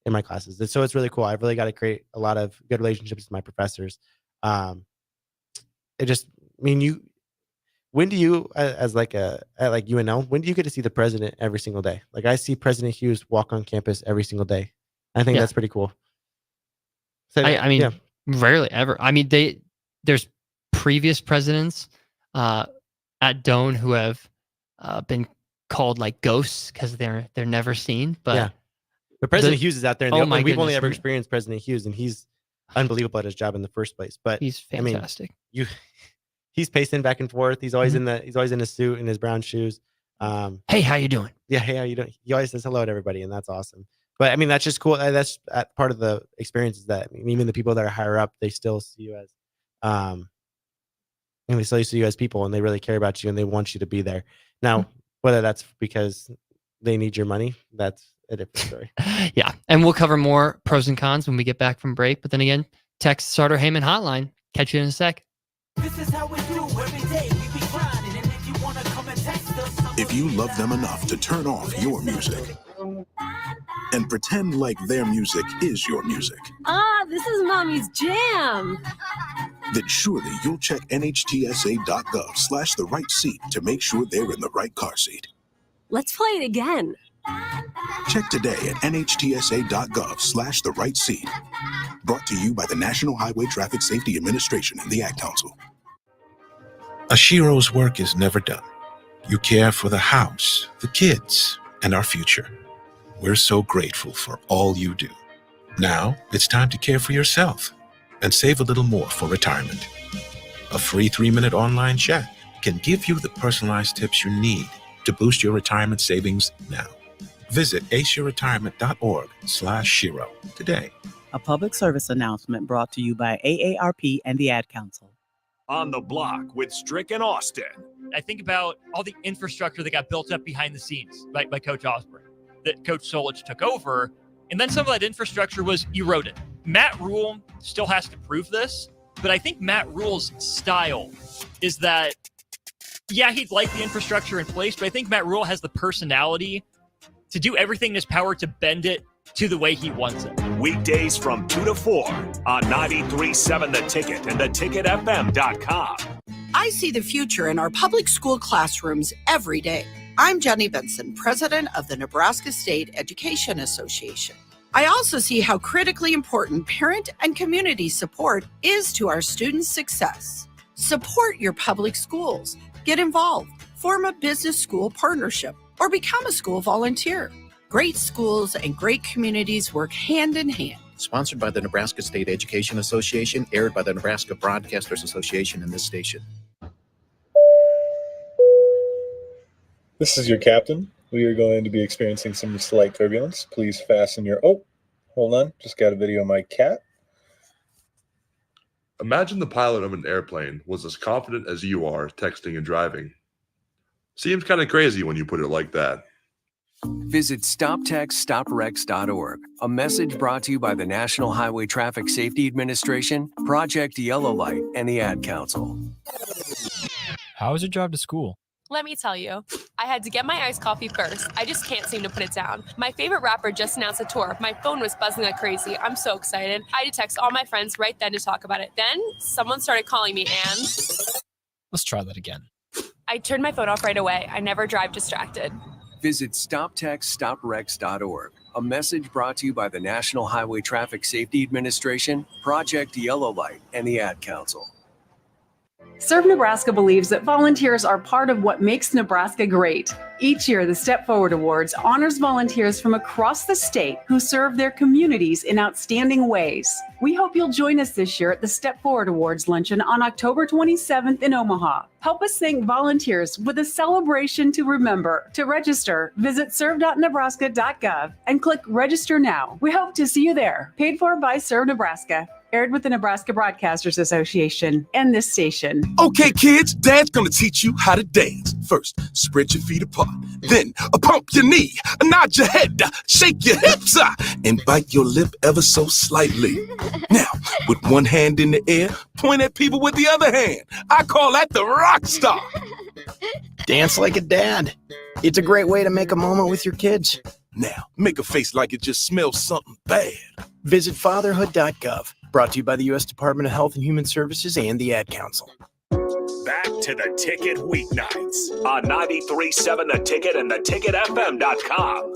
in my classes. And so it's really cool. I've really got to create a lot of good relationships with my professors. When do you, as like at UNL, when do you get to see the president every single day? Like I see President Hughes walk on campus every single day. I think that's pretty cool. So, rarely ever. There's previous presidents at Doane who have been called like ghosts because they're never seen. But but President Hughes is out there in the open. We've only goodness, ever experienced President Hughes, and he's unbelievable at his job in the first place. But he's fantastic. He's pacing back and forth. He's always in a suit and his brown shoes. Hey, how you doing? Yeah, hey, how you doing? He always says hello to everybody, and that's awesome. But that's just cool. That's part of the experience, is that even the people that are higher up, they still see you as, and they still see you as people, and they really care about you, and they want you to be there. Now, whether that's because they need your money, that's a different story. Yeah, and we'll cover more pros and cons when we get back from break. But then again, text Starter Heyman hotline. Catch you in a sec. This is how we do every day. We be grinding, and if you wanna come and text us, If you love them enough to turn off your music and pretend like their music is your music, This is Mommy's jam. then surely you'll check nhtsa.gov/the right seat to make sure they're in the right car seat. Let's play it again. Check today at nhtsa.gov/the right seat. Brought to you by the National Highway Traffic Safety Administration and the Ad Council. Ashiro's work is never done. You care for the house, the kids, and our future. We're so grateful for all you do. Now it's time to care for yourself and save a little more for retirement. A free 3-minute online chat can give you the personalized tips you need to boost your retirement savings now. Visit aceyourretirement.org/Shiro today. A public service announcement brought to you by AARP and the Ad Council. On the Block with Strick and Austin. I think about all the infrastructure that got built up behind the scenes by Coach Osborne, that Coach Solich took over, and then some of that infrastructure was eroded. Matt Rule still has to prove this, But I think Matt Rule's style is that, yeah, he'd like the infrastructure in place, but I think Matt Rule has the personality to do everything in his power to bend it to the way he wants it. Weekdays from 2 to 4 on 93.7 The Ticket and theticketfm.com. I see the future in our public school classrooms every day. I'm Jenny Benson, president of the Nebraska State Education Association. I also see how critically important parent and community support is to our students' success. Support your public schools. Get involved. Form a business school partnership or become a school volunteer. Great schools and great communities work hand in hand. Sponsored by the Nebraska State Education Association, aired by the Nebraska Broadcasters Association and this station. This is your captain. We are going to be experiencing some slight turbulence. Please fasten your... Oh, hold on. Just got a video of my cat. Imagine the pilot of an airplane was as confident as you are texting and driving. Seems kind of crazy when you put it like that. Visit StopTextStopWrecks.org. A message brought to you by the National Highway Traffic Safety Administration, Project Yellow Light, and the Ad Council. How was your drive to school? Let me tell you, I had to get my iced coffee first. I just can't seem to put it down. My favorite rapper just announced a tour. My phone was buzzing like crazy. I'm so excited. I had to text all my friends right then to talk about it. Then someone started calling me and... Let's try that again. I turned my phone off right away. I never drive distracted. Visit StopTextStopWrecks.org. A message brought to you by the National Highway Traffic Safety Administration, Project Yellow Light, and the Ad Council. Serve Nebraska believes that volunteers are part of what makes Nebraska great. Each year, the Step Forward Awards honors volunteers from across the state who serve their communities in outstanding ways. We hope you'll join us this year at the Step Forward Awards luncheon on October 27th in Omaha. Help us thank volunteers with a celebration to remember. To register, visit serve.nebraska.gov and click Register Now. We hope to see you there. Paid for by Serve Nebraska. Aired with the Nebraska Broadcasters Association and this station. Okay, kids, Dad's gonna teach you how to dance. First, spread your feet apart. Then, pump your knee, nod your head, shake your hips, and bite your lip ever so slightly. Now, with one hand in the air, point at people with the other hand. I call that the rock star. Dance like a dad. It's a great way to make a moment with your kids. Now, make a face like it just smells something bad. Visit fatherhood.gov. Brought to you by the U.S. Department of Health and Human Services and the Ad Council. Back to the Ticket weeknights on 93.7 The Ticket and theticketfm.com.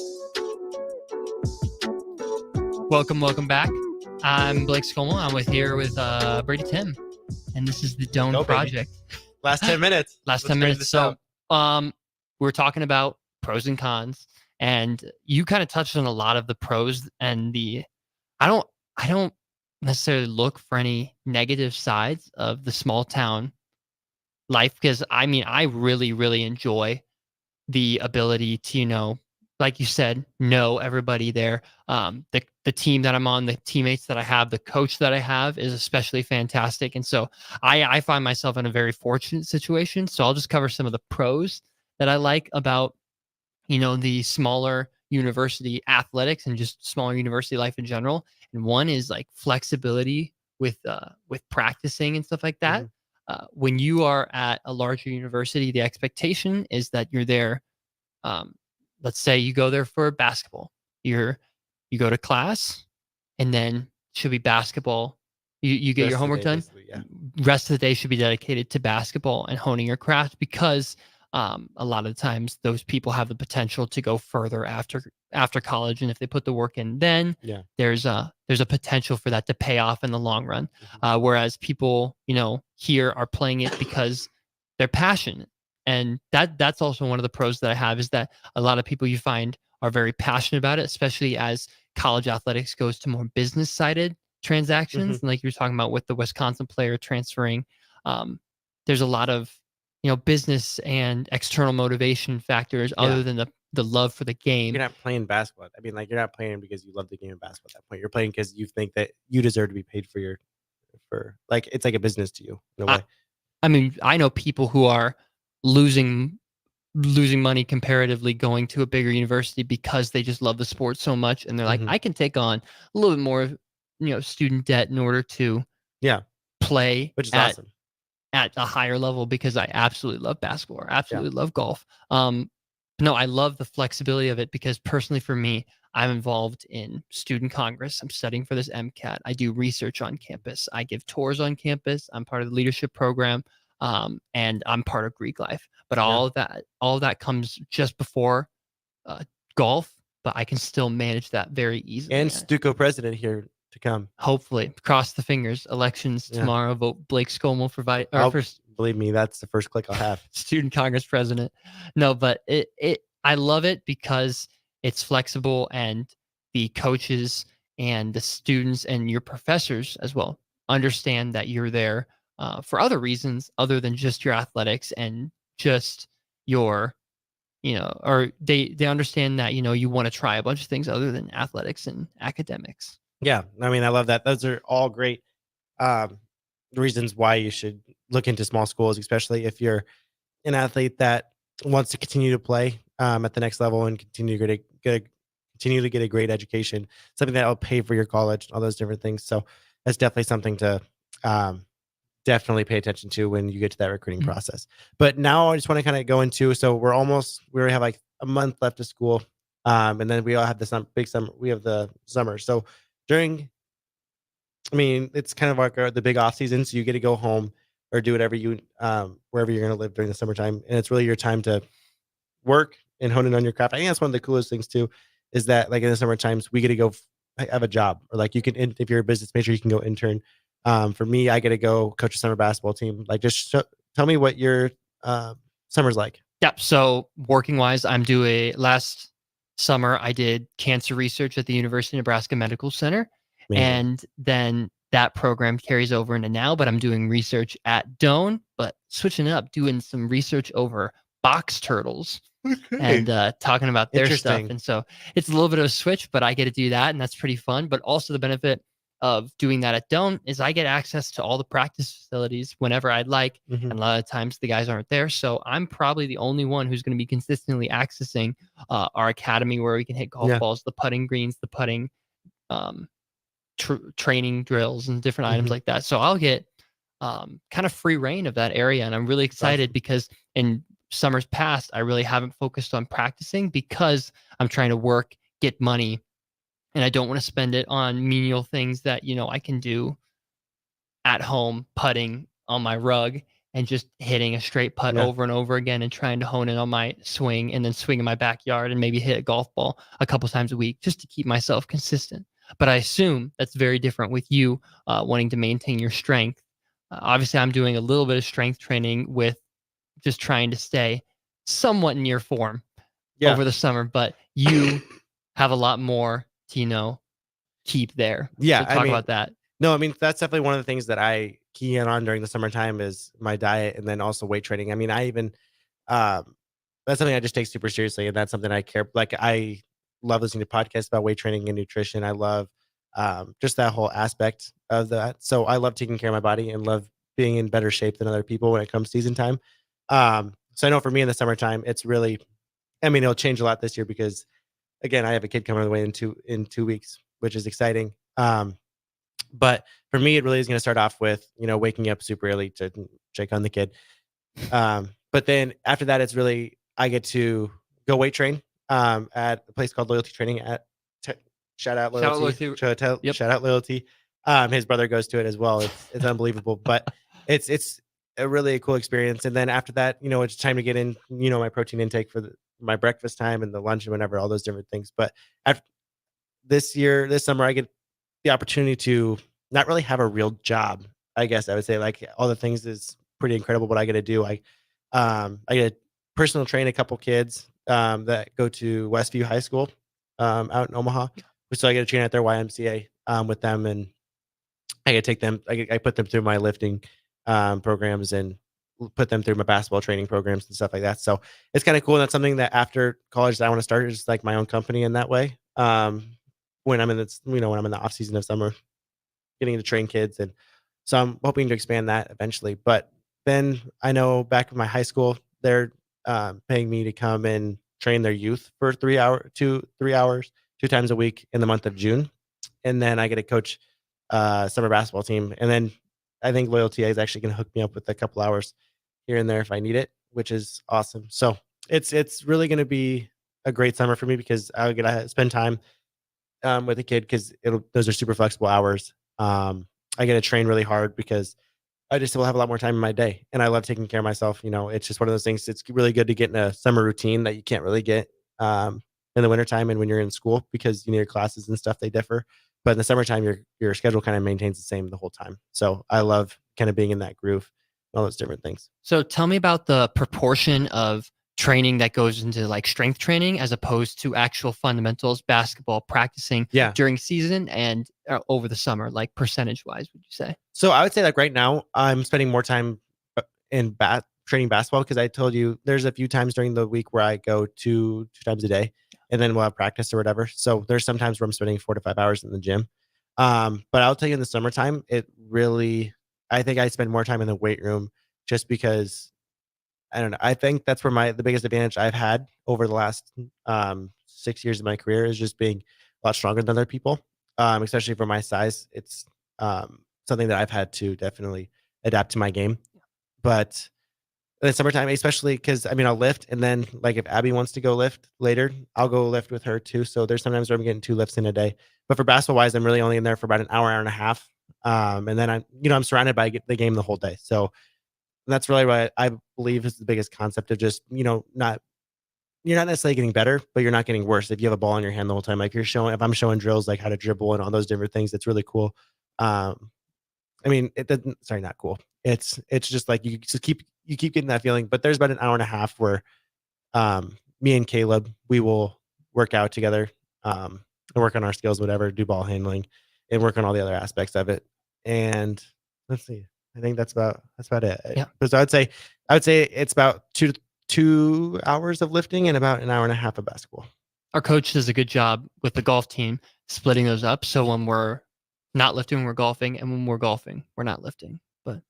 Welcome back. I'm Blake Scommel. I'm here with Brady Tim, and this is the Doane Project. Last 10 minutes. Last 10 minutes. So, we're talking about pros and cons, and you kind of touched on a lot of the pros and the. I don't necessarily look for any negative sides of the small town life, because I mean, I really enjoy the ability to, like you said, know everybody there. The team that I'm on, the teammates that I have, the coach that I have is especially fantastic. And so I find myself in a very fortunate situation. So I'll just cover some of the pros that I like about, the smaller university athletics and just smaller university life in general. And one is like flexibility with practicing and stuff like that. Mm-hmm. When you are at a larger university, the expectation is that you're there. Let's say you go there for basketball. You go to class, and then should be basketball. You get your homework done. Yeah. Rest of the day should be dedicated to basketball and honing your craft, because a lot of times those people have the potential to go further after college, and if they put the work in, then there's a potential for that to pay off in the long run. Mm-hmm. Whereas people, here are playing it because they're passionate, and that's also one of the pros that I have, is that a lot of people you find are very passionate about it, especially as college athletics goes to more business-sided transactions. Mm-hmm. And like you were talking about with the Wisconsin player transferring, there's a lot of business and external motivation factors other than the love for the game. You're not playing basketball. I mean, like, you're not playing because you love the game of basketball at that point. You're playing because you think that you deserve to be paid for like, it's like a business to you in a way. I mean, I know people who are losing money comparatively going to a bigger university because they just love the sport so much, and they're like, I can take on a little bit more, student debt in order to play which is at awesome. at a higher level because I absolutely love basketball, or absolutely love golf. No, I love the flexibility of it because personally for me, I'm involved in student congress. I'm studying for this MCAT. I do research on campus. I give tours on campus. I'm part of the leadership program, and I'm part of Greek life. But all of that comes just before golf. But I can still manage that very easily. And Stuco president here to come. Hopefully, cross the fingers. Elections tomorrow. Vote Blake Scomo for first. Believe me, that's the first click I'll have. Student Congress president. No, but I love it because it's flexible, and the coaches and the students and your professors as well understand that you're there for other reasons other than just your athletics and just your, or they understand that, you want to try a bunch of things other than athletics and academics. Yeah. I mean, I love that. Those are all great reasons why you should look into small schools, especially if you're an athlete that wants to continue to play at the next level and continue to get a great education, something that will pay for your college, all those different things. So that's definitely something to definitely pay attention to when you get to that recruiting process. But now I just want to kind of go into, so we already have like a month left of school. And then we all have this big summer. We have the summer. So it's kind of like the big off season. So you get to go home or do whatever wherever you're going to live during the summertime. And it's really your time to work and hone in on your craft. I think that's one of the coolest things too, is that like in the summer times, we get to go have a job, or like you can, if you're a business major, you can go intern. For me, I get to go coach a summer basketball team. Like tell me what your summer's like. Yep. So working wise, last summer, I did cancer research at the University of Nebraska Medical Center. Amazing. And then that program carries over into now, but I'm doing research at Doane, but switching it up, doing some research over box turtles and talking about their stuff. And so it's a little bit of a switch, but I get to do that, and that's pretty fun. But also the benefit of doing that at Doane is I get access to all the practice facilities whenever I'd like. And a lot of times the guys aren't there. So I'm probably the only one who's going to be consistently accessing our academy where we can hit golf balls, the putting greens, the putting training drills and different items like that. So I'll get kind of free reign of that area. And I'm really excited because in summers past, I really haven't focused on practicing because I'm trying to work, get money, and I don't want to spend it on menial things that, I can do at home, putting on my rug and just hitting a straight putt over and over again and trying to hone in on my swing and then swing in my backyard and maybe hit a golf ball a couple times a week just to keep myself consistent. But I assume that's very different with you wanting to maintain your strength. Obviously, I'm doing a little bit of strength training with just trying to stay somewhat near form over the summer, but you have a lot more to, keep there. Yeah. So talk about that. No, I mean, that's definitely one of the things that I key in on during the summertime is my diet and then also weight training. I mean, I even, that's something I just take super seriously. And that's something I care. Like I love listening to podcasts about weight training and nutrition. I love just that whole aspect of that. So I love taking care of my body and love being in better shape than other people when it comes season time. So I know for me in the summertime, it's really, it'll change a lot this year because again, I have a kid coming away in 2 weeks, which is exciting. But for me, it really is going to start off with, waking up super early to check on the kid. But then after that, it's really, I get to go weight train at a place called Loyalty Training shout out Loyalty. Shout out Loyalty. His brother goes to it as well. It's unbelievable, but it's a really cool experience. And then after that, it's time to get in, my protein intake for my breakfast time and the lunch and whatever, all those different things. But after this summer, I get the opportunity to not really have a real job. I guess I would say like all the things is pretty incredible what I get to do. I get to personal train a couple kids that go to Westview High School out in Omaha. So I get to train at their YMCA with them, and I get to take them. I put them through my lifting programs and put them through my basketball training programs and stuff like that. So it's kind of cool. And that's something that after college that I want to start is like my own company in that way. When I'm in when I'm in the off season of summer, getting to train kids. And so I'm hoping to expand that eventually. But then I know back in my high school, they're paying me to come and train their youth for 3 hours, 2 times a week in the month of June. And then I get to coach summer basketball team. And then I think Loyalty is actually going to hook me up with a couple hours here and there if I need it, which is awesome. So it's really going to be a great summer for me because I get to spend time with a kid because those are super flexible hours. I get to train really hard because I just will have a lot more time in my day, and I love taking care of myself. It's just one of those things. It's really good to get in a summer routine that you can't really get in the wintertime and when you're in school because your classes and stuff, they differ. But in the summertime, your schedule kind of maintains the same the whole time. So I love kind of being in that groove, all those different things. So tell me about the proportion of training that goes into like strength training as opposed to actual fundamentals basketball practicing during season and over the summer, like percentage wise, would you say? So I would say like right now I'm spending more time in training basketball because I told you there's a few times during the week where I go two times a day and then we'll have practice or whatever. So there's sometimes where I'm spending 4 to 5 hours in the gym. But I'll tell you in the summertime, I think I spend more time in the weight room just because I don't know. I think that's where the biggest advantage I've had over the last 6 years of my career is just being a lot stronger than other people, especially for my size. It's something that I've had to definitely adapt to my game. But in the summertime, especially because I'll lift, and then like if Abby wants to go lift later, I'll go lift with her too. So there's sometimes where I'm getting 2 lifts in a day. But for basketball wise, I'm really only in there for about an hour and a half, and then I'm surrounded by the game the whole day. So that's really what I believe is the biggest concept of just you're not necessarily getting better, but you're not getting worse if you have a ball in your hand the whole time. Like if I'm showing drills like how to dribble and all those different things, that's really cool. It doesn't. Sorry, not cool. It's just like you keep getting that feeling. But there's about an hour and a half where me and Caleb, we will work out together and work on our skills, whatever, do ball handling and work on all the other aspects of it. And let's see. I think that's about it. Yeah. Because I would say it's about 2 hours of lifting and about an hour and a half of basketball. Our coach does a good job with the golf team splitting those up. So when we're not lifting, we're golfing, and when we're golfing, we're not lifting. But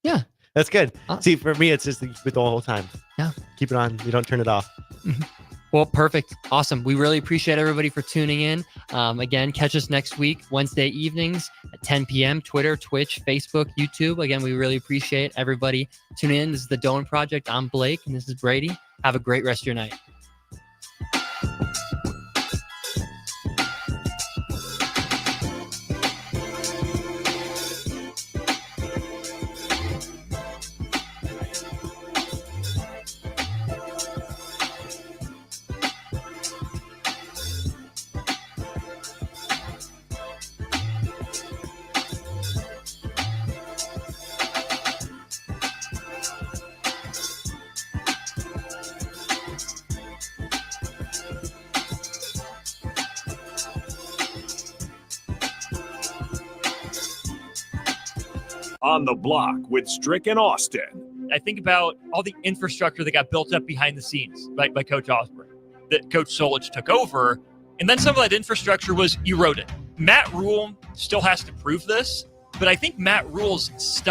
yeah, that's good. See, for me, it's just with the whole time. Yeah, keep it on. You don't turn it off. Mm-hmm. Well, perfect. Awesome. We really appreciate everybody for tuning in. Again, catch us next week, Wednesday evenings at 10 p.m. Twitter, Twitch, Facebook, YouTube. Again, we really appreciate everybody tuning in. This is the Doane Project. I'm Blake, and this is Brady. Have a great rest of your night. On the Block with Strick and Austin. I think about all the infrastructure that got built up behind the scenes by Coach Osborne, that Coach Solich took over, and then some of that infrastructure was eroded. Matt Rule still has to prove this, but I think Matt Rule's style